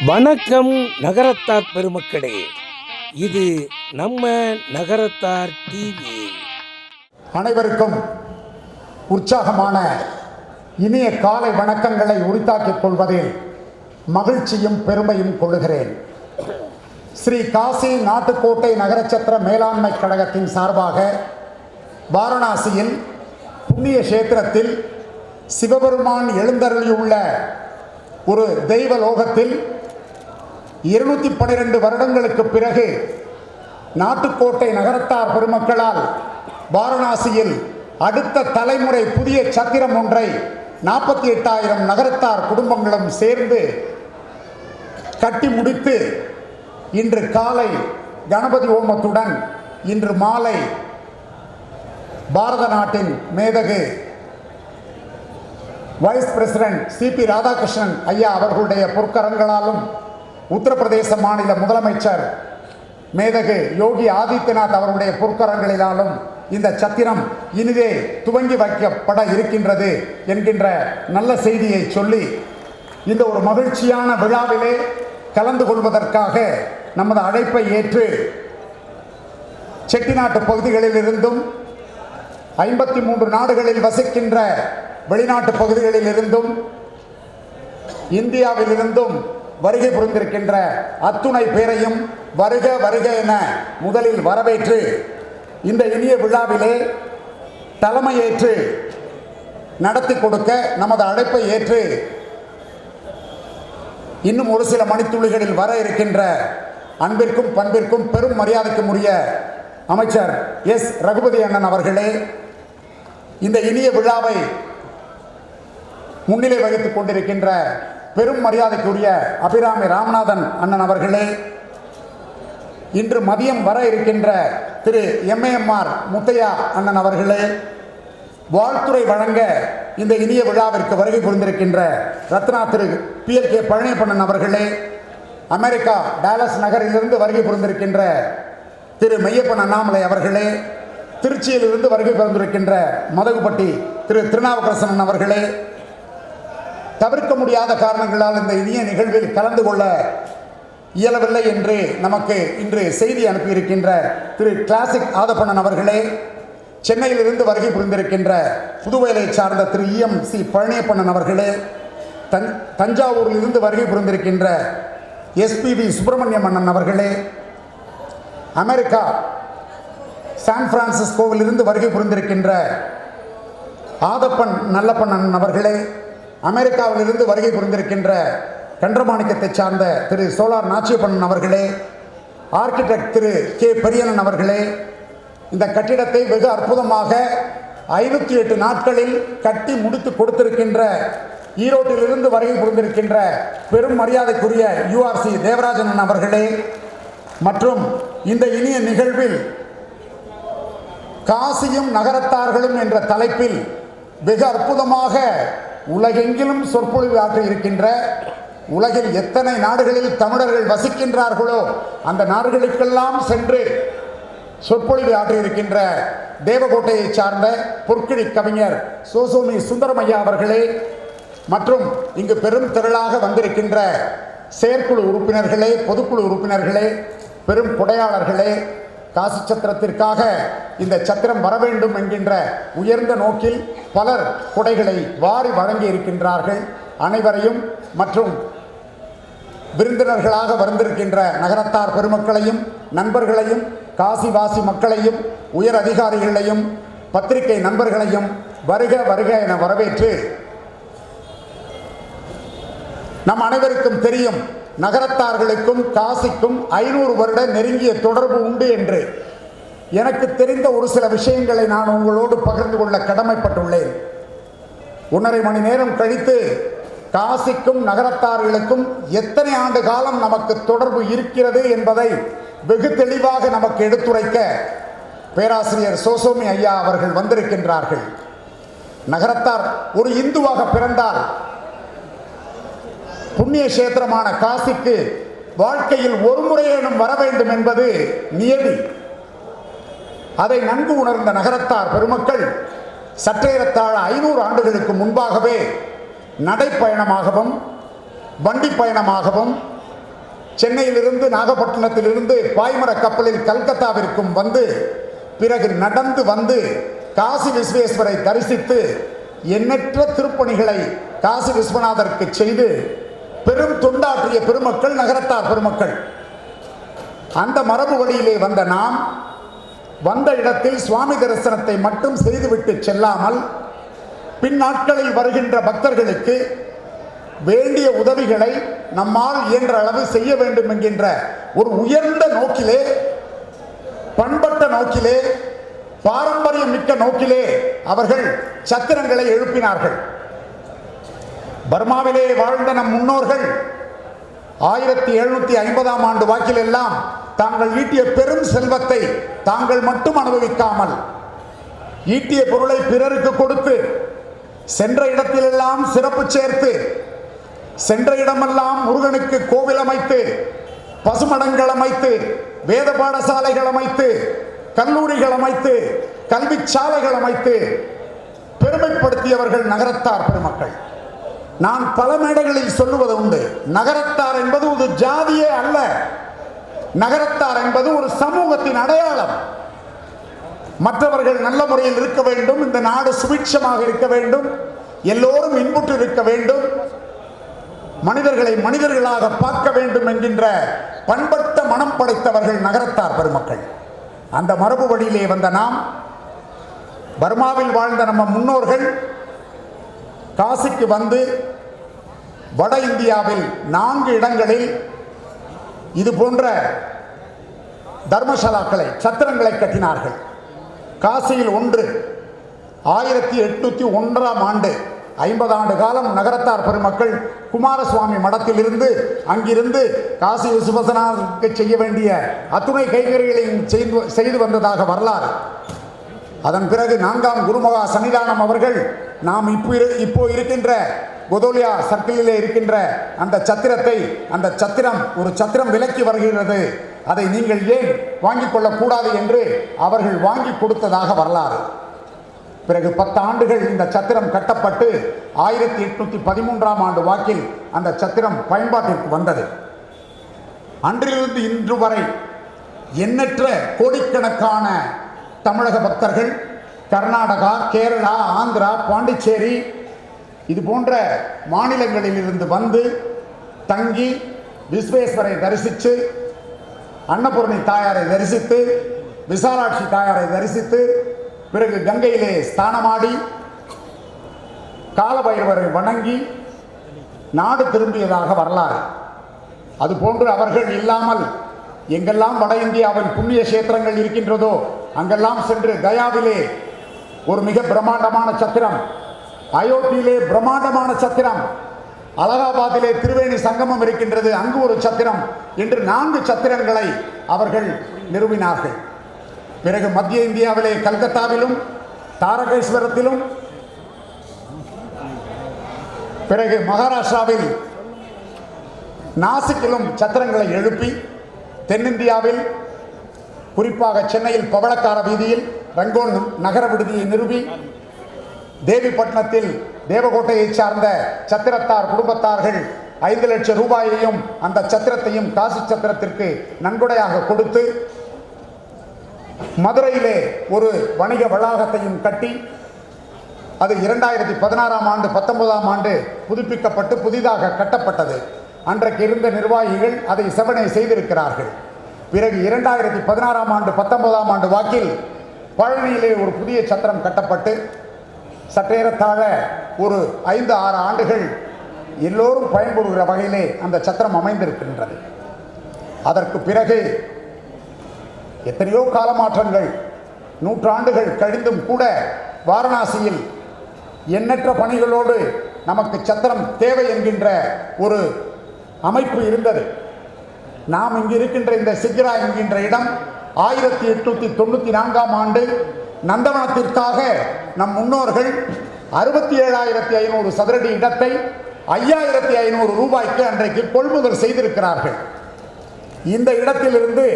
வணக்கம் நகரத்தார் பெருமக்களே, இது நம்ம நகரத்தார் டிவி. அனைவருக்கும் உற்சாகமான இனிய காலை வணக்கங்களை உரித்தாக்கிக் கொள்வதில் மகிழ்ச்சியும் பெருமையும் கொள்கிறேன். ஸ்ரீ காசி நாட்டுக்கோட்டை நகரச்சத்திர மேலாண்மை கழகத்தின் சார்பாக வாரணாசியில் புண்ணிய கஷேத்திரத்தில் சிவபெருமான் எழுந்தருளியுள்ள ஒரு தெய்வ லோகத்தில் 212 வருடங்களுக்கு பிறகு நாட்டுக்கோட்டை நகரத்தார் பெருமக்களால் வாரணாசியில் அடுத்த தலைமுறை புதிய சத்திரம் ஒன்றை 48,000 நகரத்தார் குடும்பங்களும் சேர்ந்து கட்டி முடித்து இன்று காலை கணபதி ஹோமத்துடன் இன்று மாலை பாரத நாட்டின் மேதகு வைஸ் பிரசிடென்ட் சிபி ராதாகிருஷ்ணன் ஐயா அவர்களுடைய பொற்கரங்களாலும் உத்தரப்பிரதேச மாநில முதலமைச்சர் மேதகு யோகி ஆதித்யநாத் அவருடைய பொற்கரங்களினாலும் இந்த சத்திரம் இனிதே துவங்கி வைக்கப்பட இருக்கின்றது என்கின்ற நல்ல செய்தியை சொல்லி இந்த ஒரு மகிழ்ச்சியான விழாவிலே கலந்து கொள்வதற்காக நமது அழைப்பை ஏற்று செட்டிநாட்டு பகுதிகளில் இருந்தும் 53 நாடுகளில் வசிக்கின்ற வெளிநாட்டு பகுதிகளில் இருந்தும் இந்தியாவிலிருந்தும் வருகை புரிந்திருக்கின்ற அத்துணை பேரையும் வருக வருக என முதலில் வரவேற்று இந்த இனிய விழாவிலே தலைமையேற்று நடத்தி கொடுக்க நமது அழைப்பை ஏற்று இன்னும் ஒரு சில மணித்துளிகளில் வர இருக்கின்ற அன்பிற்கும் பண்பிற்கும் பெரும் மரியாதைக்கும் உரிய அமைச்சர் எஸ் ரகுபதி அண்ணன் அவர்களே, இந்த இனிய விழாவை முன்னிலை வகித்துக் கொண்டிருக்கின்ற பெரும் மரியாதைக்குரிய அபிராமி ராமநாதன் அண்ணன் அவர்களே, இன்று மதியம் வர இருக்கின்ற திரு எம்ஏஎம்ஆர் முத்தையா அண்ணன் அவர்களே, வாழ்த்துறை வழங்க இந்த இனிய விழாவிற்கு வருகை புரிந்திருக்கின்ற ரத்னா திரு PLK பழனியப்பண்ணன் அவர்களே, அமெரிக்கா டாலஸ் நகரிலிருந்து வருகை புரிந்திருக்கின்ற திரு மெய்யப்பன் அண்ணாமலை அவர்களே, திருச்சியிலிருந்து வருகை புரிந்திருக்கின்ற மதகுப்பட்டி திரு திருநாவுக்கரசன் அவர்களே, தவிர்க்க முடியாத காரணங்களால் இந்த இனிய நிகழ்வில் கலந்து கொள்ள இயலவில்லை என்று நமக்கு இன்று செய்தி அனுப்பியிருக்கின்ற திரு கிளாசிக் ஆதப்பண்ணன் அவர்களே, சென்னையிலிருந்து வருகை புரிந்திருக்கின்ற புதுவையை சார்ந்த திரு EMC பழனியப்பண்ணன் அவர்களே, தஞ்சாவூரிலிருந்து வருகை புரிந்திருக்கின்ற SPV சுப்பிரமணியம் அண்ணன் அவர்களே, அமெரிக்கா சான் பிரான்சிஸ்கோவிலிருந்து வருகை புரிந்திருக்கின்ற ஆதப்பன் நல்லப்பன் அண்ணன் அவர்களே, அமெரிக்காவிலிருந்து வருகை புரிந்திருக்கின்ற கன்றமாணிக்கத்தை சார்ந்த திரு சோலார் நாச்சியப்பண்ணன் அவர்களே, ஆர்கிடெக்ட் திரு K பெரியண்ணன் அவர்களே, இந்த கட்டிடத்தை வெகு அற்புதமாக 58 நாட்களில் கட்டி முடித்து கொடுத்திருக்கின்ற ஈரோட்டிலிருந்து வருகை புரிந்திருக்கின்ற பெரும் மரியாதைக்குரிய URC தேவராஜன் அவர்களே, மற்றும் இந்த இனிய நிகழ்வில் காசியும் நகரத்தார்களும் என்ற தலைப்பில் வெகு அற்புதமாக உலகெங்கிலும் சொற்பொழிவு ஆற்றி இருக்கின்ற, உலகில் எத்தனை நாடுகளில் தமிழர்கள் வசிக்கின்றார்களோ அந்த நாடுகளுக்கெல்லாம் சென்று சொற்பொழிவு ஆற்றியிருக்கின்ற தேவகோட்டையை சார்ந்த பொற்கிழி கவிஞர் சோசோமி சுந்தரமையா அவர்களே, மற்றும் இங்கு பெரும் திரளாக வந்திருக்கின்ற செயற்குழு உறுப்பினர்களே, பொதுக்குழு உறுப்பினர்களே, பெரும் கொடையாளர்களே, காசி சத்திரத்திற்காக இந்த சத்திரம் வர வேண்டும் என்கின்ற உயர்ந்த நோக்கில் பலர் கொடைகளை வாரி வழங்கி இருக்கின்றார்கள். அனைவரையும் மற்றும் விருந்தினர்களாக வந்திருக்கின்ற நகரத்தார் பெருமக்களையும் நண்பர்களையும் காசிவாசி மக்களையும் உயர் அதிகாரிகளையும் பத்திரிகை நண்பர்களையும் வருக வருக என வரவேற்று, நம் அனைவருக்கும் தெரியும் நகரத்தார்களுக்கும் காசிக்கும் 500 வருட நெருங்கிய தொடர்பு உண்டு என்று. எனக்கு தெரிந்த ஒரு சில விஷயங்களை நான் உங்களோடு பகிர்ந்து கொள்ள கடமைப்பட்டுள்ளேன். 1.5 மணி நேரம் கழித்து காசிக்கும் நகரத்தார்களுக்கும் எத்தனை ஆண்டு காலம் நமக்கு தொடர்பு இருக்கிறது என்பதை வெகு தெளிவாக நமக்கு எடுத்துரைக்க பேராசிரியர் சோசோமி ஐயா அவர்கள் வந்திருக்கின்றார்கள். நகரத்தார் ஒரு இந்துவாக பிறந்தால் புண்ணிய கஷேத்திரமான காசிக்கு வாழ்க்கையில் ஒரு முறையேனும் வர வேண்டும் என்பது நியதி. அதை நன்கு உணர்ந்த நகரத்தார் பெருமக்கள் சற்றேறத்தாழ 500 ஆண்டுகளுக்கு முன்பாகவே நடைப்பயணமாகவும் வண்டி பயணமாகவும் சென்னையிலிருந்து நாகப்பட்டினத்திலிருந்து பாய்மர கப்பலில் கல்கத்தாவிற்கும் வந்து பிறகு நடந்து வந்து காசி விஸ்வேஸ்வரை தரிசித்து எண்ணற்ற திருப்பணிகளை காசி விஸ்வநாதருக்கு செய்து பெரும் தொண்டாற்றிய பெருமக்கள் நகரத்தார் பெருமக்கள். அந்த மரபு வழியிலே வந்த நாம் வந்த இடத்தில் சுவாமி தரிசனத்தை மட்டும் செய்துவிட்டு செல்லாமல் பின் நாட்களில் வருகின்ற பக்தர்களுக்கு வேண்டிய உதவிகளை நம்மால் இயன்ற அளவு செய்ய வேண்டும் என்கின்ற ஒரு உயர்ந்த நோக்கிலே, பண்பட்ட நோக்கிலே, பாரம்பரியம் மிக்க நோக்கிலே அவர்கள் சத்திரங்களை எழுப்பினார்கள். பர்மாவிலே வாழ்ந்த நம் முன்னோர்கள் 1750ஆம் ஆண்டு வாக்கில் எல்லாம் தாங்கள் ஈட்டிய பெரும் செல்வத்தை தாங்கள் மட்டும் அனுபவிக்காமல் ஈட்டிய பொருளை பிறருக்கு கொடுத்து சென்ற இடத்திலெல்லாம் சிறப்பு சேர்த்து சென்ற இடமெல்லாம் முருகனுக்கு கோவில் அமைத்து பசுமடங்கள் அமைத்து வேத பாடசாலைகள் அமைத்து கல்லூரிகள் அமைத்து கல்வி சாலைகள் அமைத்து பெருமைப்படுத்தியவர்கள் நகரத்தார் பெருமக்கள். நான் பல மேடைகளில் சொல்லுவது உண்டு, நகரத்தார் என்பது ஒரு ஜாதியே அல்ல, நகரத்தார் என்பது ஒரு சமூகத்தின் அடையாளம். மற்றவர்கள் நல்ல முறையில் இருக்க வேண்டும், இந்த நாடு சுபிட்சமாக இருக்க வேண்டும், எல்லோரும் இன்புற்று இருக்க வேண்டும், மனிதர்களை மனிதர்களாக பார்க்க வேண்டும் என்கின்ற பண்பட்ட மனம் படைத்தவர்கள் நகரத்தார் பெருமக்கள். அந்த மரபு வழியிலே வந்த நாம் பர்மாவில் வாழ்ந்த நம்ம முன்னோர்கள் காசிக்கு வந்து வட இந்தியாவில் 4 இடங்களில் இது போன்ற தர்மசாலாக்களை சத்திரங்களை கட்டினார்கள். காசியில் 1 1801ஆம் ஆண்டு 50 ஆண்டு காலம் நகரத்தார் பெருமக்கள் குமாரசுவாமி மடத்தில் இருந்து அங்கிருந்து காசி விஸ்வநாதருக்கு செய்ய வேண்டிய அத்துணை கைகறிகளையும் செய்து வந்ததாக வரலாறு. அதன் பிறகு 4ஆம் குருமகா சன்னிதானம் அவர்கள் நாம் இப்போ இருக்கின்ற கொதோலியா சர்க்கிளிலே இருக்கின்ற அந்த சத்திரத்தை, அந்த சத்திரம் ஒரு சத்திரம் விலக்கி வருகிறது, அதை நீங்கள் ஏன் வாங்கிக் கொள்ளக்கூடாது என்று அவர்கள் வாங்கி கொடுத்ததாக வரலாறு. பிறகு 10 ஆண்டுகள் இந்த சத்திரம் கட்டப்பட்டு 1813ஆம் ஆண்டு வாக்கில் அந்த சத்திரம் பயன்பாட்டிற்கு வந்தது. அன்றிலிருந்து இன்று வரை எண்ணற்ற கோடிக்கணக்கான தமிழக பக்தர்கள் கர்நாடகா, கேரளா, ஆந்திரா, பாண்டிச்சேரி இது போன்ற மாநிலங்களில் இருந்து வந்து தங்கி விஸ்வேஸ்வரை தரிசித்து, அன்னபூர்ணி தாயாரை தரிசித்து, விசாலாட்சி தாயாரை தரிசித்து, பிறகு கங்கையிலே ஸ்நானமாடி காலபைரவரை வணங்கி நாடு திரும்பியதாக வரலாறு. அதுபோன்று அவர்கள் இல்லாமல் எங்கெல்லாம் வட இந்தியாவில் புண்ணிய கஷேத்திரங்கள் இருக்கின்றதோ அங்கெல்லாம் சென்று கயாவிலே ஒரு மிக பிரம்மாண்டமான சத்திரம், அயோத்தியிலே பிரம்மாண்டமான சத்திரம், அலகாபாத்திலே திரிவேணி சங்கமம் இருக்கின்றது, அங்கு ஒரு சத்திரம் என்று 4 சத்திரங்களை அவர்கள் நிறுவினார்கள். பிறகு மத்திய இந்தியாவிலே கல்கத்தாவிலும் தாரகேஸ்வரத்திலும், பிறகு மகாராஷ்டிராவில் நாசிக்கிலும் சத்திரங்களை எழுப்பி, தென்னிந்தியாவில் குறிப்பாக சென்னையில் பவளக்கார வீதியில் ரங்கோன் நகர விடுதியை நிறுவி, தேவிப்பட்டினத்தில் தேவகோட்டையை சார்ந்த சத்திரத்தார் குடும்பத்தார்கள் 5 லட்சம் ரூபாயையும் அந்த சத்திரத்தையும் காசி சத்திரத்திற்கு நன்கொடையாக கொடுத்து, மதுரையிலே ஒரு வணிக வளாகத்தையும் கட்டி, அது 2016ஆம் ஆண்டு 19ஆம் ஆண்டு புதுப்பிக்கப்பட்டு புதிதாக கட்டப்பட்டது. அன்றைக்கு இருந்த நிர்வாகிகள் அதை செவனை செய்திருக்கிறார்கள். பிறகு 2016ஆம் ஆண்டு 19ஆம் ஆண்டு வாக்கில் பழனியிலே ஒரு புதிய சத்திரம் கட்டப்பட்டு சற்றேறத்தாழ ஒரு 5-6 ஆண்டுகள் எல்லோரும் பயன்படுகிற வகையிலே அந்த சத்திரம் அமைந்திருக்கின்றது. அதற்கு பிறகு எத்தனையோ காலமாற்றங்கள், நூற்றாண்டுகள் கழிந்தும் கூட வாரணாசியில் எண்ணற்ற பணிகளோடு நமக்கு சத்திரம் தேவை என்கின்ற ஒரு அமைப்பு இருந்தது. நாம் இங்கு இருக்கின்ற இந்த சிக்ரா என்கின்ற இடம் 1894ஆம் ஆண்டு நந்தவனத்திற்காக நம் முன்னோர்கள் 67,500 சதுரடி இடத்தை 5,500 ரூபாய்க்கு அன்றைக்கு கொள்முதல் செய்திருக்கிறார்கள். இந்த இடத்திலிருந்து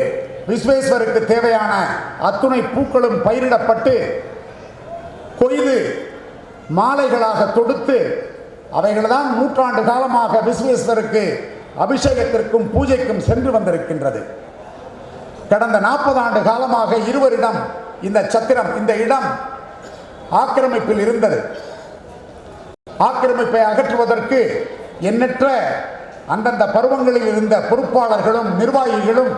விஸ்வேஸ்வருக்கு தேவையான அத்துணை பூக்களும் பயிரிடப்பட்டு கொய்து மாலைகளாக தொடுத்து அவைகள்தான் நூற்றாண்டு காலமாக விஸ்வேஸ்வருக்கு அபிஷேகத்திற்கும் பூஜைக்கும் சென்று வந்திருக்கின்றது. கடந்த 40 ஆண்டு காலமாக இருவரிடம் இந்த சத்திரம், இந்த இடம் ஆக்கிரமிப்பில் இருந்தது. ஆக்கிரமிப்பை அகற்றுவதற்கு எண்ணற்ற அந்தந்த பருவங்களில் இருந்த பொறுப்பாளர்களும் நிர்வாகிகளும்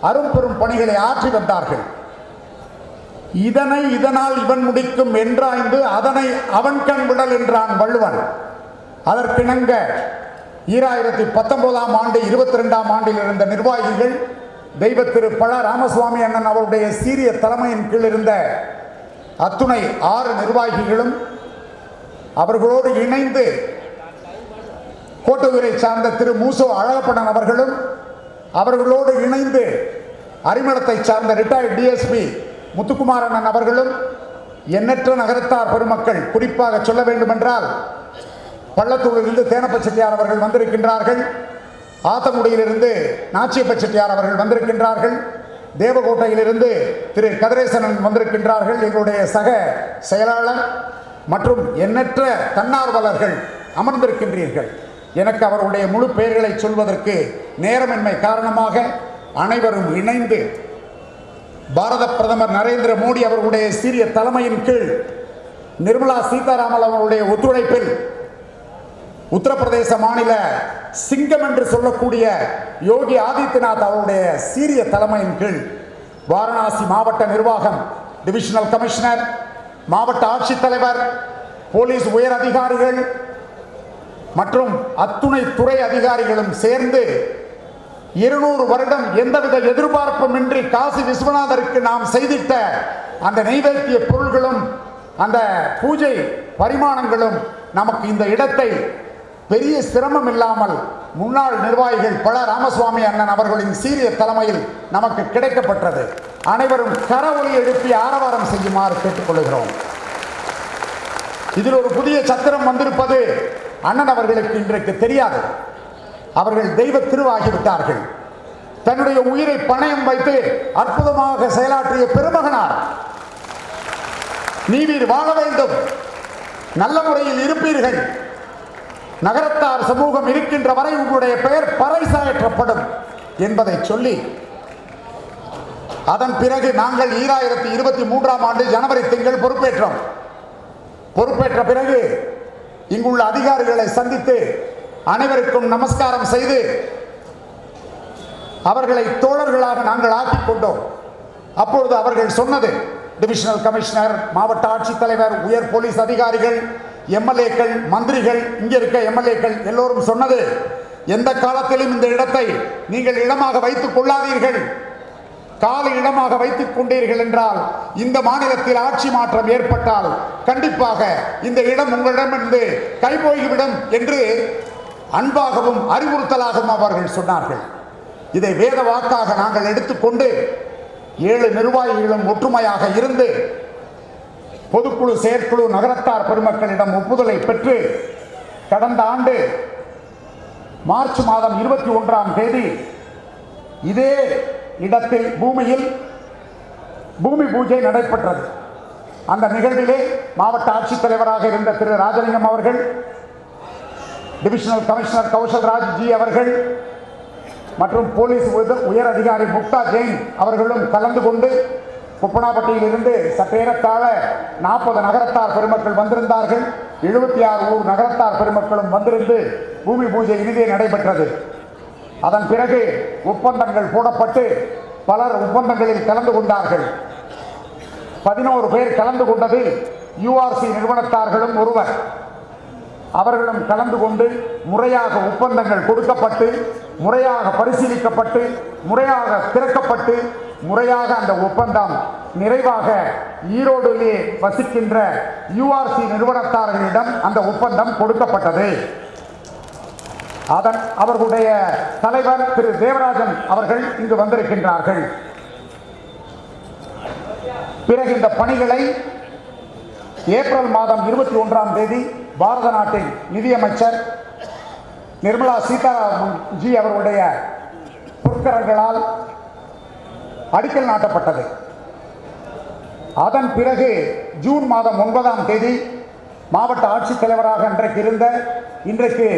அரும்பெரும் பணிகளை ஆற்றி வந்தார்கள். இதனால் இவன் முடிக்கும் என்றாய்ந்து அதனை அவன் கண் விடல் என்றான் வள்ளுவன். அதற்கிணங்க 2019ஆம் ஆண்டு 22ஆம் ஆண்டில் இருந்த நிர்வாகிகள் தெய்வ திரு பழ ராமசுவாமி அண்ணன் அவருடைய சீரிய தலைமையின் கீழ் இருந்த அத்துணை 6 நிர்வாகிகளும் அவர்களோடு இணைந்து கோட்டூரை சார்ந்த திரு மூசோ அழகப்பண்ணன் அவர்களும் அவர்களோடு இணைந்து அரிமளத்தை சார்ந்த ரிட்டையர்ட் டிஎஸ்பி முத்துக்குமாரண்ணன் அவர்களும் எண்ணற்ற நகரத்தார் பெருமக்கள், குறிப்பாக சொல்ல வேண்டுமென்றால் பள்ளத்தூரிலிருந்து தேனப்ப செட்டியார் அவர்கள் வந்திருக்கின்றார்கள், ஆத்தங்குடியிலிருந்து நாச்சியப்ப செட்டியார் அவர்கள் வந்திருக்கின்றார்கள், தேவகோட்டையிலிருந்து திரு கதிரேசனன் வந்திருக்கின்றார்கள், எங்களுடைய சக செயலாளர் மற்றும் எண்ணற்ற தன்னார்வலர்கள் அமர்ந்திருக்கின்றீர்கள். எனக்கு அவருடைய முழு பெயர்களை சொல்வதற்கு நேரமின்மை காரணமாக அனைவரும் இணைந்து பாரத பிரதமர் நரேந்திர மோடி அவர்களுடைய சீரிய தலைமையின் கீழ் நிர்மலா சீதாராமன் அவர்களுடைய ஒத்துழைப்பில் உத்தரப்பிரதேச மாநில சிங்கம் என்று சொல்லக்கூடிய யோகி ஆதித்யநாத் அவருடைய சீரிய தலைமையின் கீழ் வாரணாசி மாவட்ட நிர்வாகம், டிவிஷனல் கமிஷனர், மாவட்ட ஆட்சித்தலைவர், போலீஸ் உயர் அதிகாரிகள் மற்றும் அத்துணை துறை அதிகாரிகளும் சேர்ந்து 200 வருடம் எந்தவித எதிர்பார்ப்புமின்றி காசி விஸ்வநாதருக்கு நாம் செய்திட்ட அந்த நைவேத்திய பொருள்களும் அந்த பூஜை பரிமாணங்களும் நமக்கு இந்த இடத்தை பெரிய சிரமம் இல்லாமல் முன்னாள் நிர்வாகிகள் பழ ராமசுவாமி அண்ணன் அவர்களின் சீரிய தலைமையில் நமக்கு கிடைக்கப்பட்டது. அனைவரும் கரவொலி எழுப்பி ஆரவாரம் செய்யுமாறு கேட்டுக்கொள்கிறோம். இதில் ஒரு புதிய சத்திரம் வந்திருப்பது அண்ணன் அவர்களுக்கு இன்றைக்கு தெரியாது. அவர்கள் தெய்வ திருவாகிவிட்டார்கள். தன்னுடைய உயிரை பணயம் வைத்து அற்புதமாக செயலாற்றிய பெருமகனார். நீவீர் வாழ வேண்டும், நல்ல முறையில் இருப்பீர்கள், நகரத்தார் சமூகம் இருக்கின்ற வரை உங்களுடைய பெயர் பறைசாற்றப்படும் என்பதை சொல்லி அதன் பிறகு நாங்கள் 2023ஆம் ஆண்டு ஜனவரி திங்கள் பொறுப்பேற்றோம். பொறுப்பேற்ற பிறகு இங்குள்ள அதிகாரிகளை சந்தித்து அனைவருக்கும் நமஸ்காரம் செய்து அவர்களை தோழர்களாக நாங்கள் ஆக்கிக் கொண்டோம். அப்பொழுது அவர்கள் சொன்னது, டிவிஷனல் கமிஷனர், மாவட்ட ஆட்சித்தலைவர், உயர் போலீஸ் அதிகாரிகள், எம்எல்ஏக்கள், மந்திரிகள், இங்கே இருக்க எம்எல்ஏக்கள் எல்லோரும் சொன்னது, எந்த காலத்திலும் இந்த இடத்தை நீங்கள் இடமாக வைத்துக் கொள்ளாதீர்கள். காலி இடமாக வைத்துக் கொண்டீர்கள் என்றால் இந்த மாநிலத்தில் ஆட்சி மாற்றம் ஏற்பட்டால் கண்டிப்பாக இந்த இடம் உங்களிடமிருந்து கைபோய்விடும் என்று அன்பாகவும் அறிவுறுத்தலாகவும் அவர்கள் சொன்னார்கள். இதை வேத வாக்காக நாங்கள் எடுத்துக்கொண்டு 7 நிர்வாகிகளும் ஒற்றுமையாக இருந்து பொதுக்குழு, செயற்குழு, நகரத்தார் பெருமக்களிடம் ஒப்புதலை பெற்று கடந்த ஆண்டு மார்ச் மாதம் 21ஆம் தேதி இதே இடத்தில் பூமியில் பூமி பூஜை நடைபெற்றது. அந்த நிகழ்விலே மாவட்ட ஆட்சித்தலைவராக இருந்த திரு ராஜலிங்கம் அவர்கள், டிவிஷனல் கமிஷனர் கௌசல்ராஜ் ஜி அவர்கள் மற்றும் போலீஸ் உயர் அதிகாரி முக்தா ஜெயின் அவர்களும் கலந்து கொண்டு குப்பனாப்பட்டியில் இருந்து சற்றேறத்தாழ 40 நகரத்தார் பெருமக்கள் வந்திருந்தார்கள். 76 ஊர் நகரத்தார் பெருமக்களும் வந்திருந்து பூமி பூஜை இனிதே நடைபெற்றது. அதன் பிறகு ஒப்பந்தங்கள் போடப்பட்டு பலர் ஒப்பந்தங்களில் கலந்து கொண்டார்கள். 11 பேர் கலந்து கொண்டதில் யூஆர்சி நிறுவனத்தார்களும் ஒருவர். அவர்களும் கலந்து கொண்டு முறையாக ஒப்பந்தங்கள் கொடுக்கப்பட்டு, முறையாக பரிசீலிக்கப்பட்டு, முறையாக திறக்கப்பட்டு, முறையாக அந்த ஒப்பந்தம் நிறைவாக ஈரோடிலே வசிக்கின்ற யூஆர்சி நிறுவனத்தார்களிடம் அந்த ஒப்பந்தம் கொடுக்கப்பட்டது. அதன் அவர்களுடைய தலைவர் திரு தேவராஜன் அவர்கள் இங்கு வந்திருக்கின்றார்கள். பிறகு இந்த பணிகளை ஏப்ரல் மாதம் 21ஆம் தேதி பாரத நாட்டின் நிதியமைச்சர் நிர்மலா சீதாராமன் ஜி அவர்களுடைய பொற்கரங்களால் அடிக்கல் நாட்டப்பட்டது. அதன் பிறகு ஜூன் மாதம் 9ஆம் தேதி மாவட்ட ஆட்சித்தலைவராக இன்றைக்கு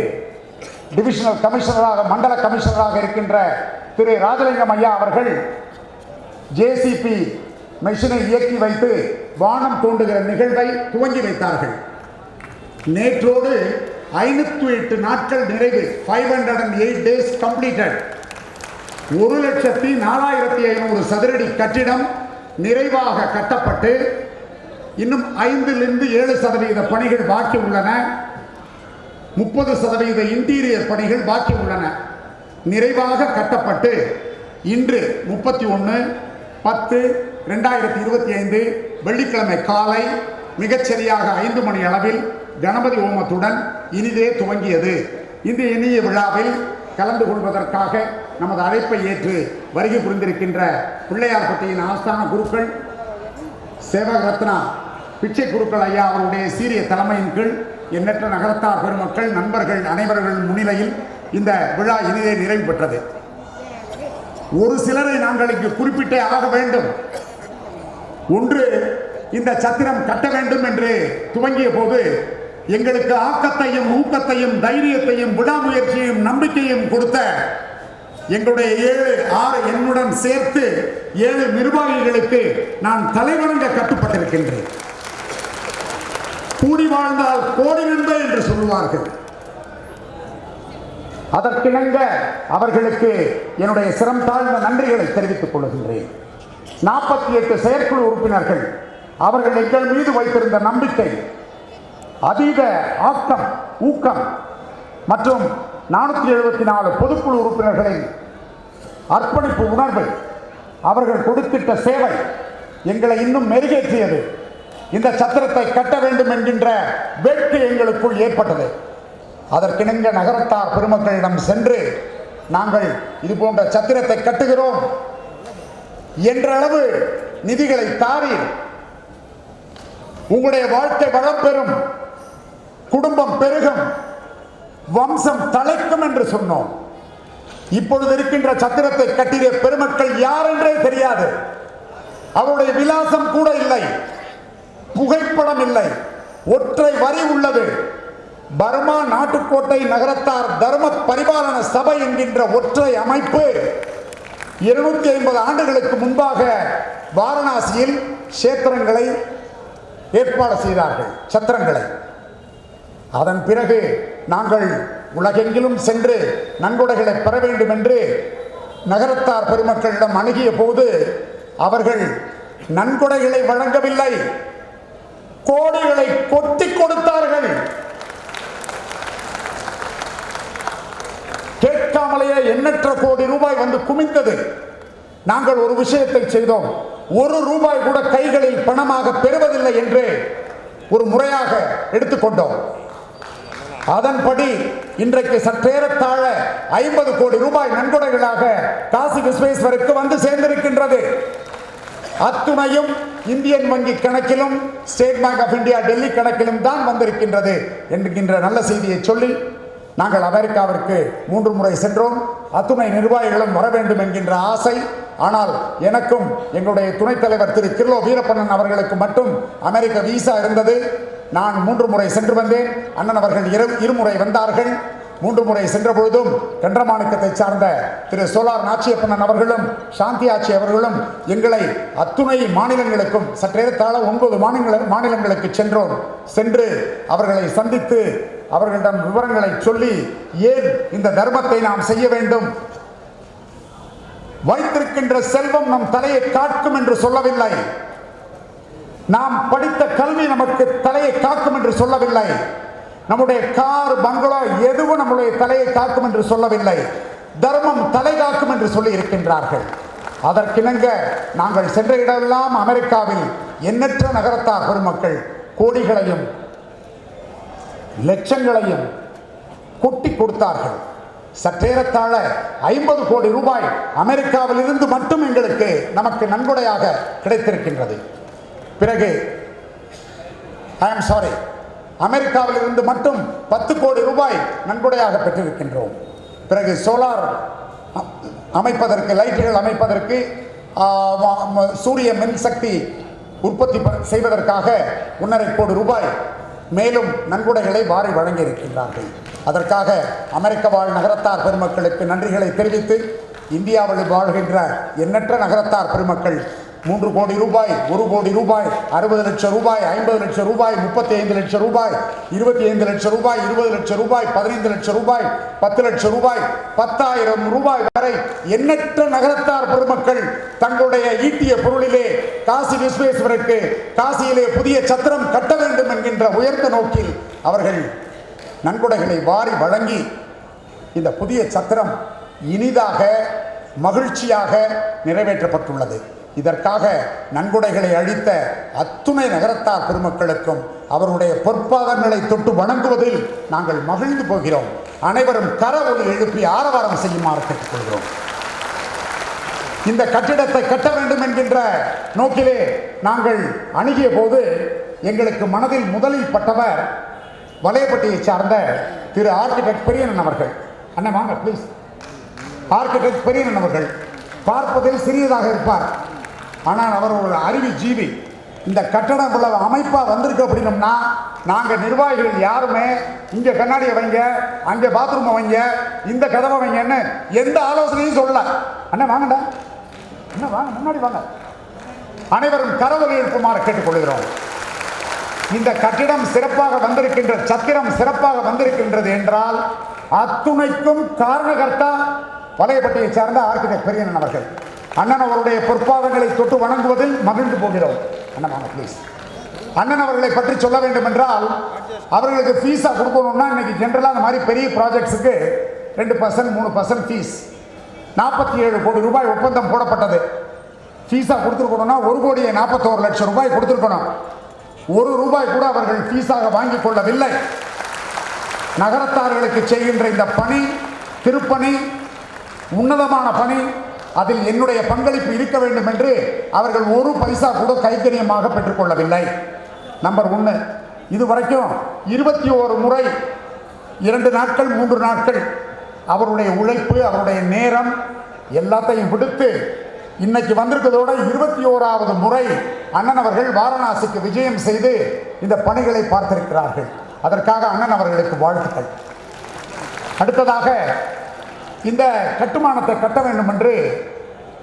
டிவிஷனல் கமிஷனராக மண்டல கமிஷனராக இருக்கின்ற திரு ராஜலிங்கம் ஐயா அவர்கள் ஜேசிபி மெஷினை இயக்கி வைத்து வானம் தோண்டுகிற நிகழ்வை துவங்கி வைத்தார்கள். நேற்றோடு 508 நாட்கள் நிறைவு, 508 days completed. 1,04,500 சதுரடி கட்டிடம் நிறைவாக கட்டப்பட்டு இன்னும் 5-7% பணிகள் பாக்கி உள்ளன. 30% இன்டீரியர் பணிகள் பாக்கி உள்ளன. நிறைவாக கட்டப்பட்டு இன்று 31/10/2025 வெள்ளிக்கிழமை காலை மிகச்சரியாக 5 மணி அளவில் கணபதி ஹோமத்துடன் இனிதே துவங்கியது. இந்த இனிய விழாவில் கலந்து கொள்வதற்காக நமது அழைப்பை ஏற்று வருகை புரிந்திருக்கின்ற பிள்ளையார்பட்டியின் ஆஸ்தான குருக்கள் சேவக ரத்னா பிச்சை குருக்கள் ஐயா அவருடைய சீரிய தலைமையின் கீழ் எண்ணற்ற நகரத்தார் பெருமக்கள் நண்பர்கள் அனைவர்கள் முன்னிலையில் இந்த விழா இனிதே நிறைவு பெற்றது. ஒரு சிலரை நாங்கள் இங்கு குறிப்பிட்டே ஆக வேண்டும். ஒன்று, இந்த சத்திரம் கட்ட வேண்டும் என்று துவங்கிய போது எங்களுக்கு ஆக்கத்தையும் ஊக்கத்தையும் தைரியத்தையும் விடாமுயற்சியையும் நம்பிக்கையும் கொடுத்த எங்களுடைய 7-6 என்னுடன் சேர்த்து 7 நிர்வாகிகளுக்கு நான் தலைவணங்க கட்டுப்பட்டிருக்கின்றேன். கூடி வாழ்ந்தால் கோடி நன்மை என்று சொல்லுவார்கள். அதற்கிணங்க அவர்களுக்கு என்னுடைய சிரம் தாழ்ந்த நன்றிகளை தெரிவித்துக் கொள்கின்றேன். 48 செயற்குழு உறுப்பினர்கள் அவர்கள் எங்கள் மீது வைத்திருந்த நம்பிக்கை, அதீத ஆக்கம், ஊக்கம் மற்றும் 474 பொதுக்குழு உறுப்பினர்களின் அர்ப்பணிப்பு உணர்வு, அவர்கள் கொடுத்திட்ட சேவை எங்களை இன்னும் மெருகேற்றியது. இந்த சத்திரத்தை கட்ட வேண்டும் என்கின்ற வேட்கை எங்களுக்குள் ஏற்பட்டது. அதற்கிணங்க நகரத்தார் பெருமக்களிடம் சென்று நாங்கள் இது போன்ற சத்திரத்தை கட்டுகிறோம் என்றளவு நிதிகளை தாரீர், உங்களுடைய வாழ்க்கை வளம் பெறும், குடும்பம் பெருகும், வம்சம் தலைக்கும் என்று சொன்னோம். இப்பொழுது இருக்கின்ற சத்திரத்தை கட்டிய பெருமக்கள் யார் என்றே தெரியாது. அவருடைய விலாசம் கூட இல்லை, புகைப்படம் இல்லை, ஒற்றை வரி உள்ளது. பர்மா நாட்டுக்கோட்டை நகரத்தார் தர்ம பரிபாலன சபை என்கின்ற ஒற்றை அமைப்பு 250 ஆண்டுகளுக்கு முன்பாக வாரணாசியில் சேத்திரங்களை ஏற்பாடு செய்தார்கள், சத்திரங்களை. அதன் பிறகு நாங்கள் உலகெங்கிலும் சென்று நன்கொடைகளை பெற வேண்டும் என்று நகரத்தார் பெருமக்களிடம் அணுகிய போது அவர்கள் நன்கொடைகளை வழங்கவில்லை, கோடிகளை கொட்டி கொடுத்தார்கள். கேட்காமலேயே எண்ணற்ற கோடி ரூபாய் வந்து குமிந்தது. நாங்கள் ஒரு விஷயத்தை செய்தோம், ₹1 கூட கைகளில் பணமாக பெறுவதில்லை என்று ஒரு முறையாக எடுத்துக்கொண்டோம். அதன்படி இன்றைக்கு சற்றேறத்தாழ 50 கோடி ரூபாய் நன்கொடைகளாக காசி விஸ்வேஸ்வருக்கு வந்து சேர்ந்திருக்கின்றது. அத்துணையும் இந்தியன் வங்கி கணக்கிலும் State Bank of India Delhi கணக்கிலும் தான் வந்திருக்கின்றது என்கின்ற நல்ல செய்தியை சொல்லி நாங்கள் அமெரிக்காவிற்கு 3 முறை சென்றோம். அத்துணை நிர்வாகிகளும் வர வேண்டும் என்கின்ற ஆசை. ஆனால் எனக்கும் எங்களுடைய துணைத் தலைவர் திரு கிர்லோ வீரப்பண்ணன் அவர்களுக்கு மட்டும் அமெரிக்க விசா இருந்தது. நான் 3 முறை சென்று வந்தேன். அண்ணன் அவர்கள் 2 முறை வந்தார்கள். 3 முறை சென்ற பொழுதும் கன்றமாணிக்கத்தை சார்ந்த திரு சோலார் நாச்சியப்பண்ணன் அவர்களும் சாந்தி ஆட்சி அவர்களும் எங்களை அத்துணை மாநிலங்களுக்கும் சற்றேறத்தாழ 9 மாநிலங்களுக்கு சென்றோம். சென்று அவர்களை சந்தித்து அவர்களிடம் விவரங்களை சொல்லி ஏன் இந்த தர்மத்தை நாம் செய்ய வேண்டும், வைத்திருக்கின்ற செல்வம் நம் தலையை காக்கும் என்று சொல்லவில்லை, நாம் படித்த கல்வி நமக்கு தலையை காக்கும் என்று சொல்லவில்லை, நம்முடைய கார் பங்களா எதுவும் நம்முடைய தலையை காக்கும் என்று சொல்லவில்லை, தர்மம் தலை காக்கும் என்று சொல்லி இருக்கின்றார்கள். அதற்கிணங்க நாங்கள் சென்ற இடமெல்லாம் அமெரிக்காவில் எண்ணற்ற நகரத்தார் பெருமக்கள் கோடிகளையும் லட்சங்களையும் கொட்டி கொடுத்தார்கள். சற்றேறத்தாழ 50 கோடி ரூபாய் அமெரிக்காவில் இருந்து மட்டும் எங்களுக்கு நமக்கு நன்கொடையாக கிடைத்திருக்கின்றது. பிறகு அமெரிக்காவில் இருந்து மட்டும் 10 கோடி ரூபாய் நன்கொடையாக பெற்றிருக்கின்றோம். பிறகு சோலார் அமைப்பதற்கு, லைட்டுகள் அமைப்பதற்கு, சூரிய மின்சக்தி உற்பத்தி செய்வதற்காக 1.5 கோடி ரூபாய் மேலும் நன்கொடைகளை வாரி வழங்கி இருக்கின்றார்கள். அதற்காக அமெரிக்க வாழ் நகரத்தார் பெருமக்களுக்கு நன்றிகளை தெரிவித்து, இந்தியாவில் வாழ்கின்ற எண்ணற்ற நகரத்தார் பெருமக்கள் 3 கோடி ரூபாய், 1 கோடி ரூபாய், 60 லட்சம் ரூபாய், 50 லட்சம் ரூபாய், 35 லட்சம் ரூபாய், 25 லட்சம் ரூபாய், 20 லட்சம் ரூபாய், 15 லட்சம் ரூபாய், 10 லட்சம் ரூபாய், 10,000 ரூபாய் வரை எண்ணற்ற நகரத்தார் பெருமக்கள் தங்களுடைய ஈட்டிய பொருளிலே காசி விஸ்வேஸ்வரருக்கு காசியிலே புதிய சத்திரம் கட்ட வேண்டும் என்கின்ற உயர்ந்த நோக்கில் அவர்கள் நன்கொடைகளை வாரி வழங்கி இந்த புதிய சத்திரம் இனிதாக மகிழ்ச்சியாக நிறைவேற்றப்பட்டுள்ளது. இதற்காக நன்கொடைகளை அளித்த அத்துணை நகரத்தார் பெருமக்களுக்கும் அவருடைய பொற்பாதங்களை தொட்டு வணங்குவதில் நாங்கள் மகிழ்ந்து போகிறோம். அனைவரும் கரவொலி எழுப்பி ஆரவாரம் செய்யுமாறு கேட்டுக்கொள்கிறோம். இந்த கட்டிடத்தை கட்ட வேண்டும் என்கின்ற நோக்கிலே நாங்கள் அணுகிய போது எங்களுக்கு மனதில் முதலில் பட்டவர் வலையப்பட்டியை சார்ந்த திரு ஆர்கிடெக்ட் பெரியண்ணன் அவர்கள். அண்ணா வாங்க ப்ளீஸ். ஆர்கிடெக்ட் பெரியண்ணன் அவர்கள் பார்ப்பதில் சிறியதாக இருப்பார், ஆனால் அவர் ஒரு அறிவு ஜீவி. இந்த கட்டடம் இவ்வளவு அமைப்பாக வந்திருக்கு அப்படின்னோம்னா நாங்கள் நிர்வாகிகள் யாருமே இங்கே கண்ணாடியை வைங்க, அங்கே பாத்ரூமை வைங்க, இந்த கதவை வைங்கன்னு எந்த ஆலோசனையும் சொல்லல. அண்ணா வாங்கடா, அண்ணா வாங்க, முன்னாடி வாங்க. அனைவரும் கரவொலி எழுப்புமாறு கேட்டுக்கொள்கிறோம். இந்த கட்டிடம் சிறப்பாக வந்திருக்கின்ற சத்திரம் சிறப்பாக வந்திருக்கின்றது என்றால் அத்துணைக்கும் காரணகர்த்தா வலையப்பட்டியை சார்ந்த ஆர்கிடெக்ட் பெரியண்ணன் அவர்கள். அண்ணன் அவருடைய பொற்பாதங்களை தொட்டு வணங்குவதில் மகிழ்ந்து போகிறோம். அண்ணன் வாங்க ப்ளீஸ். அண்ணன் அவர்களை பற்றி சொல்ல வேண்டும் என்றால் அவர்களுக்கு ஃபீஸாக கொடுக்கணும்னா இன்னைக்கு ஜென்ரலாக அந்த மாதிரி பெரிய ப்ராஜெக்ட்ஸுக்கு 2% 3% ஃபீஸ். 47 கோடி ரூபாய் ஒப்பந்தம் போடப்பட்டது. ஃபீஸாக கொடுத்துருக்கணும்னா 1 கோடியே 41 லட்சம் ரூபாய் கொடுத்துருக்கணும். 1 ரூபாய் கூட அவர்கள் ஃபீஸாக வாங்கிக் கொள்ளவில்லை. நகரத்தார்களுக்கு செய்கின்ற இந்த பணி திருப்பணி உன்னதமான பணி, அதில் என்னுடைய பங்களிப்பு இருக்க வேண்டும் என்று அவர்கள் 1 பைசா கூட கைக்கரியமாக பெற்றுக்கொள்ளவில்லை. நம்பர் 1. இதுவரைக்கும் 21 முறை 2 நாட்கள் 3 நாட்கள் அவருடைய உழைப்பு அவருடைய நேரம் எல்லாத்தையும் விடுத்து இன்னைக்கு வந்திருக்கிறதோட 21வது முறை அண்ணன் அவர்கள் வாரணாசிக்கு விஜயம் செய்து இந்த பணிகளை பார்த்திருக்கிறார்கள். அதற்காக அண்ணன் அவர்களுக்கு வாழ்த்துக்கள். அடுத்ததாக இந்த கட்டுமானத்தை கட்ட வேண்டும் என்று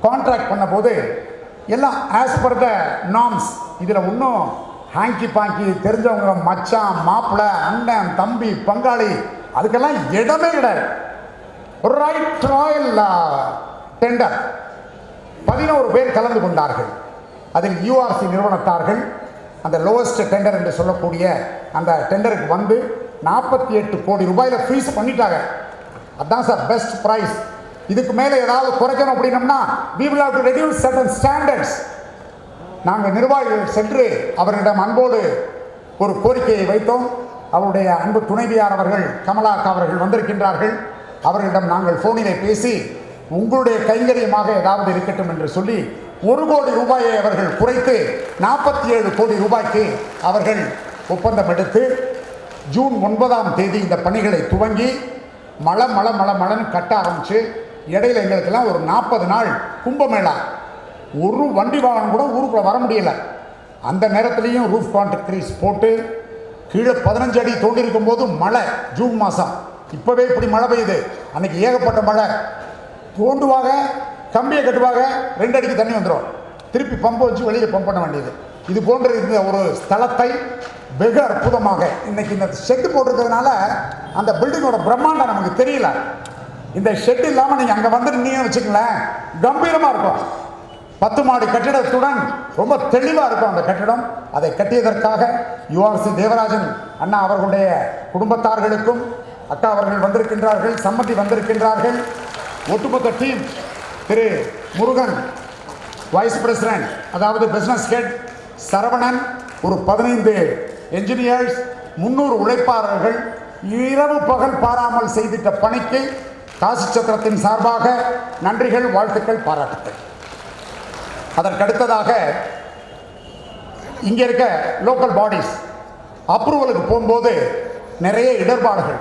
கான்ட்ராக்ட் பண்ண போது எல்லாம் ஆஸ் பர் த நார்ம்ஸ். இதில் இன்னும் ஹாங்கி பாங்கி தெரிஞ்சவங்க மச்சான் மாப்பிள்ளை அண்ணன் தம்பி பங்காளி அதுக்கெல்லாம் இடமே கிடையாது. ரைட் ராயல் டெண்டர் 11 பேர் கலந்து கொண்டார்கள். அதில் யூஆர்சி நிறுவனத்தார்கள் அந்த லோவஸ்ட் டெண்டர் என்று சொல்லக்கூடிய அந்த டெண்டருக்கு வந்து 48 கோடி ரூபாயில் ஃபீஸ் பண்ணிட்டாங்க. அதுதான் சார் பெஸ்ட் ப்ரைஸ். இதுக்கு மேலே ஏதாவது குறைக்கணும் அப்படின்னம்னா we will have to reduce certain standards. நாங்கள் நிர்வாகிகள் சென்று அவரிடம் அன்போடு ஒரு கோரிக்கையை வைத்தோம். அவருடைய அன்பு துணைவியார் அவர்கள் கமலாக்கா அவர்கள் வந்திருக்கின்றார்கள். அவர்களிடம் நாங்கள் ஃபோனிலே பேசி உங்களுடைய கைங்கரியமாக ஏதாவது இருக்கட்டும் என்று சொல்லி 1 கோடி ரூபாயை அவர்கள் குறைத்து 47 கோடி ரூபாய்க்கு அவர்கள் ஒப்பந்தம் எடுத்து ஜூன் 9ஆம் தேதி இந்த பணிகளை துவங்கி மழன்னு கட்ட ஆரம்பிச்சு இடையில எங்களுக்கெல்லாம் ஒரு 40 நாள் கும்பமேளா. ஒரு வண்டி வாகனம் கூட ஊருக்குள்ள வர முடியல. அந்த நேரத்திலையும் ரூஃப் கான்ட்ராக்டரிஸ் போட்டு கீழே 15 அடி தோண்டி இருக்கும் போது மழை, ஜூன் மாதம். இப்போவே இப்படி மழை பெய்யுது. அன்னைக்கு ஏகப்பட்ட மழை. தோண்டுவாங்க, கம்பியை கட்டுவாங்க, 2 அடிக்கு தண்ணி வந்துடும். திருப்பி பம்பை வச்சு வெளியில் பம்ப் பண்ண வேண்டியது. இது போன்ற இந்த ஒரு ஸ்தலத்தை வெகு அற்புதமாக இன்னைக்கு இந்த ஷெட்டு போட்டிருக்கிறதுனால அந்த பில்டிங்கோட பிரம்மாண்டம் நமக்கு தெரியல. இந்த ஷெட் இல்லாமல் நீங்கள் அங்கே வந்துருந்தீங்கன்னு வச்சுக்கங்களேன், கம்பீரமாக இருக்கும். 10 மாடி கட்டிடத்துடன் ரொம்ப தெளிவாக இருக்கும் அந்த கட்டிடம். அதை கட்டியதற்காக யூஆர்சி தேவராஜன் அண்ணா அவர்களுடைய குடும்பத்தார்களுக்கும் அக்கா அவர்கள் வந்திருக்கின்றார்கள், சம்மதி வந்திருக்கின்றார்கள். ஒட்டுமொத்த டீம் திரு முருகன் வைஸ் பிரசிடென்ட், அதாவது பிசினஸ் ஹெட் சரவணன், ஒரு 15 என்ஜினியர்ஸ், 300 உழைப்பாளர்கள் இரவு பகல் பாராமல் செய்திட்ட பணிக்கு காசி சத்திரத்தின் சார்பாக நன்றிகள், வாழ்த்துக்கள், பாராட்டுக்கள். அதற்கடுத்ததாக இங்கே இருக்க லோக்கல் பாடிஸ் அப்ரூவலுக்கு போகும்போது நிறைய இடர்பாடுகள்.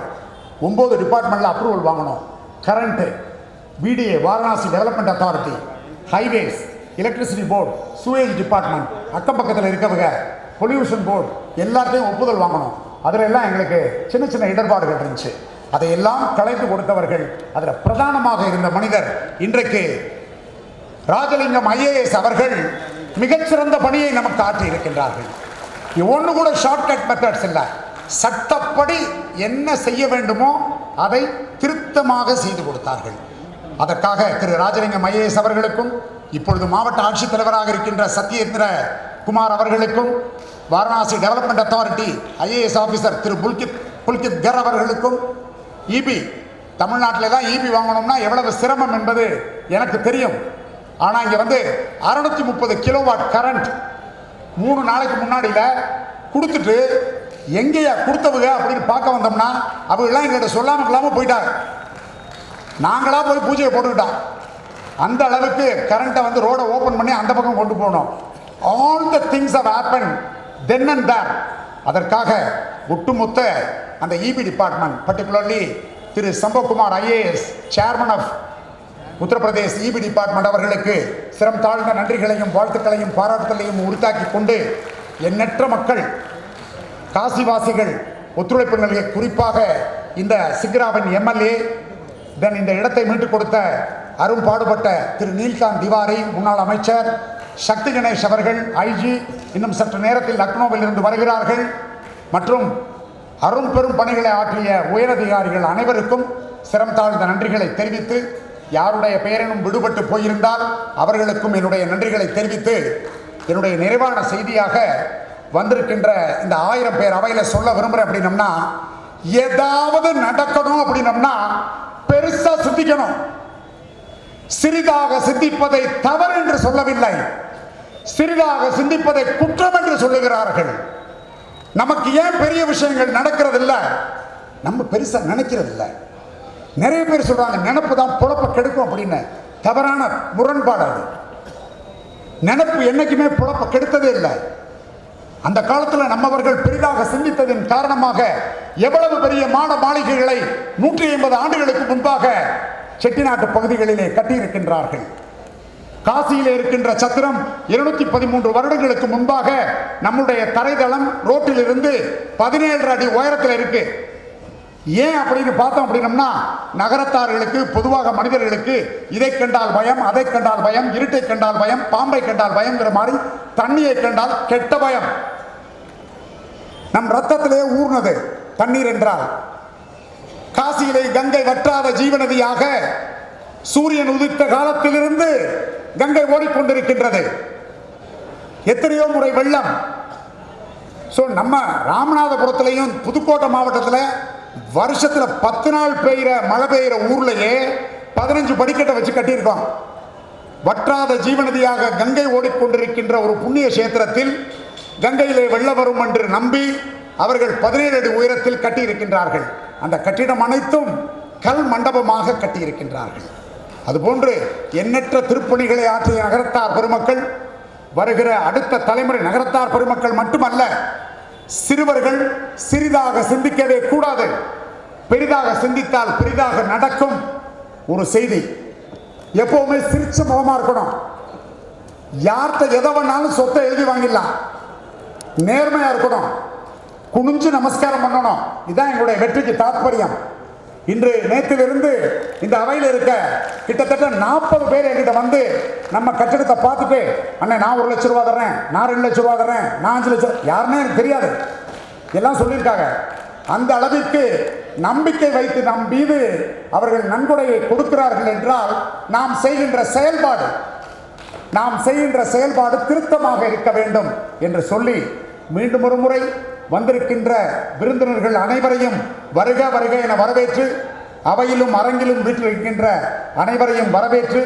9 டிபார்ட்மெண்ட்டில் அப்ரூவல் வாங்கணும். Current, PTA Varanasi development authority, highways, electricity board, sewage department, அக்கம் பக்கத்தில் இருக்கவங்க, பொல்யூஷன் போர்டு எல்லாத்தையும் ஒப்புதல் வாங்கணும். அதில் எல்லாம் எங்களுக்கு சின்ன சின்ன இடர்பாடுகள் இருந்துச்சு. அதையெல்லாம் கலைந்து கொடுத்தவர்கள். அதில் பிரதானமாக இருந்த மனிதர் இன்றைக்கு ராஜலிங்கம் ஐஏஎஸ் அவர்கள் மிகச்சிறந்த பணியை நமக்கு ஆற்றி இருக்கின்றார்கள். ஒன்று கூட ஷார்ட்கட் மெத்தட்ஸ் இல்லை. சட்டப்படி என்ன செய்ய வேண்டுமோ அதை திருத்தமாக செய்து கொடுத்தார்கள். அதற்காக திரு ராஜலிங்கம் ஐஏஎஸ் அவர்களுக்கும், இப்பொழுது மாவட்ட ஆட்சித்தலைவராக இருக்கின்ற சத்யேந்திர குமார் அவர்களுக்கும், Varanasi development authority IAS officer Thiru Pulkit Khare அவர்களுக்கும், இபி தமிழ்நாட்டில் தான் இபி வாங்கணும்னா எவ்வளவு சிரமம் என்பது எனக்கு தெரியும். ஆனால் இங்கே வந்து 630 கிலோவாட் கரண்ட் 3 நாளைக்கு முன்னாடியில் கொடுத்துட்டு எங்கேயா கொடுத்தவங்க அப்படின்னு பார்க்க வந்தோம்னா அவங்கெல்லாம் எங்கள்கிட்ட சொல்லாமல் போயிட்டாங்க. நாங்களாக போய் பூஜையை போட்டுக்கிட்டோம். அந்த அளவுக்கு கரண்ட்டை வந்து ரோடை ஓப்பன் பண்ணி அந்த பக்கம் கொண்டு போனோம். All the things how happen then and there. அதற்காக ஒட்டுமொத்த அந்த EB department, particularly Thiru Sambhav Kumar IAS chairman of Uttar Pradesh EB department அவர்களுக்கு சிரம் தாழ்ந்த நன்றிகளையும் வாழ்த்துக்களையும் பாராட்டுதலையும் உரித்தாக்கி கொண்டு, எண்ணற்ற மக்கள் காசிவாசிகள் ஒத்துழைப்பு நிலையை, குறிப்பாக இந்த சிக்ராவின் எம்எல்ஏ, தென் இந்த இடத்தை மீட்டுக் கொடுத்த அரும்பாடுபட்ட திரு நீல்காந்த் திவாரி முன்னாள் அமைச்சர், சக்தி கணேஷ் அவர்கள் ஐஜி இன்னும் சற்று நேரத்தில் லக்னோவில் இருந்து வருகிறார்கள், மற்றும் அரும் பெரும் பணிகளை ஆற்றிய உயரதிகாரிகள் அனைவருக்கும் சிரம் தாழ்ந்த நன்றிகளை தெரிவித்து, யாருடைய பெயரினும் விடுபட்டு போயிருந்தால் அவர்களுக்கும் என்னுடைய நன்றிகளை தெரிவித்து, என்னுடைய நிறைவான செய்தியாக வந்திருக்கின்ற இந்த 1000 பேர் அவையில் சொல்ல விரும்புகிறேன். அப்படின்னம்னா, ஏதாவது நடக்கணும் அப்படின்னம்னா பெருசா சிந்திக்கணும். சிறிதாக சிந்திப்பதை தவறு என்று சொல்லவில்லை, சிறிதாக சிந்திப்பதை குற்றம் என்று சொல்லுகிறார்கள். நமக்கு ஏன் பெரிய விஷயங்கள் நடக்கிறது இல்லை? நம்ம பெருசா நினைக்கிறது இல்லை. நிறைய பேர் சொல்றாங்க நினைப்பு தான் பொழப்ப கெடுக்கும் அப்படின்னு. தவறான முரண்பாடு அது. நினைப்பு என்னைக்குமே பொழப்ப கெடுத்ததே இல்லை. அந்த காலத்தில் நம்மவர்கள் பெரிதாக சிந்தித்ததின் காரணமாக எவ்வளவு பெரிய மாட மாளிகைகளை 150 ஆண்டுகளுக்கு முன்பாக செட்டிநாட்டு பகுதிகளிலே கட்டியிருக்கின்றார்கள். காசியிலே இருக்கின்ற சத்திரம் 213 வருடங்களுக்கு முன்பாக நம்முடைய தரைதளம் ரோட்டில் இருந்து 17 அடி உயரத்தில் இருக்கு. ஏன் அப்படின்னு பார்த்தோம் அப்படின்னம்னா, நகரத்தார்களுக்கு, பொதுவாக மனிதர்களுக்கு இதை கண்டால் பயம், அதை கண்டால் பயம், இருட்டை கண்டால் பயம், பாம்பை கண்டால் பயம்ங்கிற மாதிரி தண்ணியை கண்டால் கெட்ட பயம். நம் ரத்தத்திலே ஊர்னது தண்ணீர் என்றால். காசியிலே கங்கை வற்றாத ஜீவநதியாக சூரியன் உதித்த காலத்திலிருந்து கங்கை ஓடிக்கொண்டிருக்கின்றது. எத்தனையோ முறை வெள்ளம். நம்ம ராமநாதபுரத்திலையும் புதுக்கோட்டை மாவட்டத்தில் வருஷத்தில் 10 நாள் பெய்கிற மழை பெய்கிற ஊர்லேயே 15 படிக்கட்டை வச்சு கட்டியிருக்கோம். வற்றாத ஜீவநதியாக கங்கை ஓடிக்கொண்டிருக்கின்ற ஒரு புண்ணிய கஷேத்திரத்தில் கங்கையிலே வெள்ளம் வரும் என்று நம்பி அவர்கள் 17 அடி உயரத்தில் கட்டியிருக்கின்றார்கள். அந்த கட்டிடம் அனைத்தும் கல் மண்டபமாக கட்டியிருக்கின்றார்கள். அதுபோன்று எண்ணற்ற திருப்பணிகளை ஆற்றிய நகரத்தார் பெருமக்கள், வருகிற அடுத்த தலைமுறை நகரத்தார் பெருமக்கள் மட்டுமல்ல, சிறுவர்கள் சிறிதாக சிந்திக்கவே கூடாது. பெரிதாக சிந்தித்தால் பெரிதாக நடக்கும். ஒரு செய்தி, எப்பவுமே சிரிச்ச முகமா இருக்கணும். யார்கிட்ட எதை வேணாலும் சொத்தை எழுதி வாங்கிடலாம். நேர்மையா இருக்கணும். குனிஞ்சு நமஸ்காரம் பண்ணணும். இதுதான் எங்களுடைய வெற்றிக்கு தாற்பயம். இன்று நேற்றிலிருந்து இந்த அவையில் இருக்க கிட்டத்தட்ட 40 பேர் என்கிட்ட வந்து நம்ம கட்டிடத்தை பார்த்துட்டு, அண்ணே நான் 1 லட்ச ரூபா தர்றேன், நான் 2 லட்ச ரூபா தர்றேன், நான் 5 லட்சம், யாருன்னே எனக்கு தெரியாது, எல்லாம் சொல்லியிருக்காங்க. அந்த அளவிற்கு நம்பிக்கை வைத்து நம் மீது அவர்கள் நன்கொடையை கொடுக்கிறார்கள் என்றால், நாம் செய்கின்ற செயல்பாடு திருத்தமாக இருக்க வேண்டும் என்று சொல்லி, மீண்டும் ஒரு முறை வந்திருக்கின்ற விருந்தினர்கள் அனைவரையும் வருக வருக என வரவேற்று, அவையிலும் அரங்கிலும் வீட்டிலிருக்கின்ற அனைவரையும் வரவேற்று,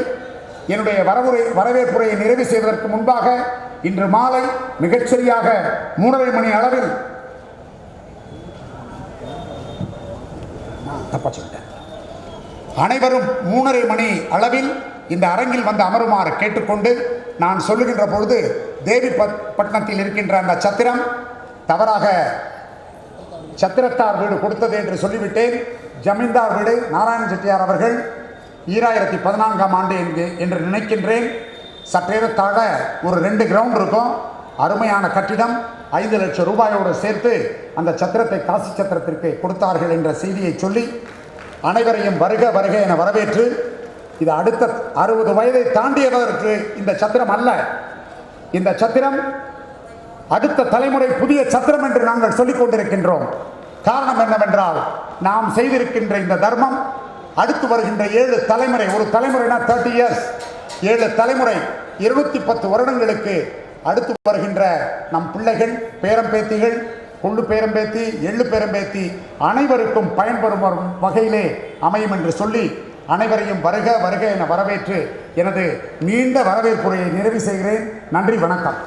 என்னுடைய வரவேற்புரையை நிறைவு செய்வதற்கு முன்பாக இன்று மாலை மிகச்சரியாக 3:30 மணி அளவில் அனைவரும் 3:30 மணி அளவில் இந்த அரங்கில் வந்து அமருமாறு கேட்டுக்கொண்டு, நான் சொல்லுகின்ற பொழுது தேவிப்பட்டினத்தில் இருக்கின்ற அந்த சத்திரம் தவறாக சத்திரத்தார் வீடு கொடுத்தது என்று சொல்லிவிட்டேன். ஜமீன்தார் வீடு நாராயண செட்டியார் அவர்கள் 2014ஆம் ஆண்டு என்று நினைக்கின்றேன். சற்றேறத்தாழ ஒரு 2 கிரவுண்ட் இருக்கும். அருமையான கட்டிடம். 5 லட்சம் ரூபாயோடு சேர்த்து அந்த சத்திரத்தை காசி சத்திரத்திற்கு கொடுத்தார்கள் என்ற செய்தியை சொல்லி அனைவரையும் வருக வருக என வரவேற்று, இது அடுத்த 60 வயதை தாண்டியவதற்கு இந்த சத்திரம் அல்ல, இந்த சத்திரம் அடுத்த தலைமுறை புதிய சத்திரம் என்று நாங்கள் சொல்லிக் கொண்டிருக்கின்றோம். காரணம் என்னவென்றால், நாம் செய்திருக்கின்ற இந்த தர்மம் அடுத்து வருகின்ற 7 தலைமுறை, ஒரு தலைமுறைனா 30 இயர்ஸ், 7 தலைமுறை 210 வருடங்களுக்கு அடுத்து வருகின்ற நம் பிள்ளைகள், பேரம்பேத்திகள், கொள்ளு பேரம்பேத்தி, எள்ளு பேரம்பேத்தி அனைவருக்கும் பயன்பெறும் வகையிலே அமையும் என்று சொல்லி அனைவரையும் வருக வருக என வரவேற்று எனது நீண்ட வரவேற்புரையை நிறைவு செய்கிறேன். நன்றி, வணக்கம்.